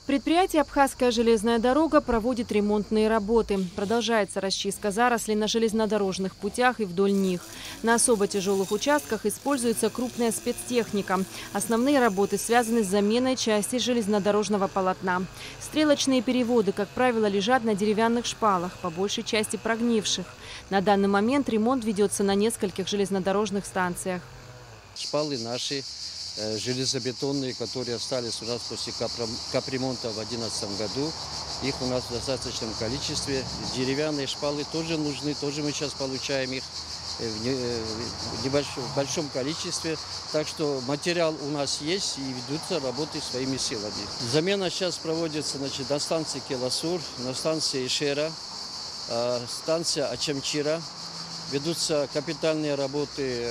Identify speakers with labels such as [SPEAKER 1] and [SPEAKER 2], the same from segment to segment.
[SPEAKER 1] Предприятие «Абхазская железная дорога» проводит ремонтные работы. Продолжается расчистка зарослей на железнодорожных путях и вдоль них. На особо тяжелых участках используется крупная спецтехника. Основные работы связаны с заменой части железнодорожного полотна. Стрелочные переводы, как правило, лежат на деревянных шпалах, по большей части прогнивших. На данный момент ремонт ведется на нескольких железнодорожных станциях.
[SPEAKER 2] Шпалы наши железобетонные, которые остались у нас после капремонта в 2011 году. Их у нас в достаточном количестве. Деревянные шпалы тоже нужны, тоже мы сейчас получаем их в большом количестве. Так что материал у нас есть и ведутся работы своими силами. Замена сейчас проводится на станции Келасур, на станции Ишера, станция Ачамчира. Ведутся капитальные работы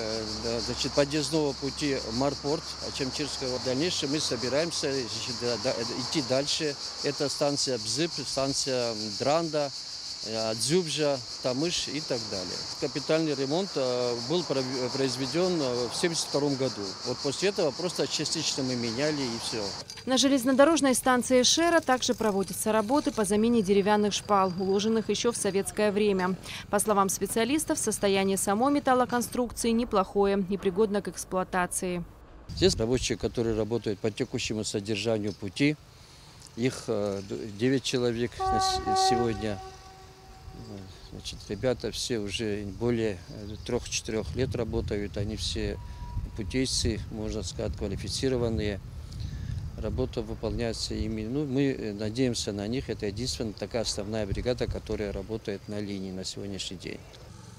[SPEAKER 2] подъездного пути Марпорт Ачамчирского. В дальнейшем мы собираемся идти дальше. Это станция Бзып, станция Дранда, Дзюбжа, Тамыш и так далее. Капитальный ремонт был произведен в 1972 году. Вот после этого просто частично мы меняли и все.
[SPEAKER 1] На железнодорожной станции Шера также проводятся работы по замене деревянных шпал, уложенных еще в советское время. По словам специалистов, состояние самой металлоконструкции неплохое и пригодно к эксплуатации.
[SPEAKER 2] Здесь рабочие, которые работают по текущему содержанию пути, их 9 человек сегодня. Ребята все уже более 3-4 лет работают, они все путейцы, можно сказать, квалифицированные. Работа выполняется ими. Мы надеемся на них. Это единственная такая основная бригада, которая работает на линии на сегодняшний день.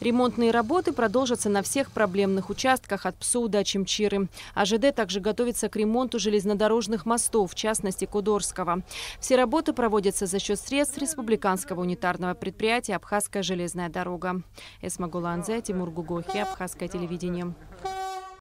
[SPEAKER 1] Ремонтные работы продолжатся на всех проблемных участках от Псу до Ачамчиры. АЖД также готовится к ремонту железнодорожных мостов, в частности Кудорского. Все работы проводятся за счет средств республиканского унитарного предприятия «Абхазская железная дорога». Эсма Гуланзе, Тимур Гугохи, Абхазское телевидение.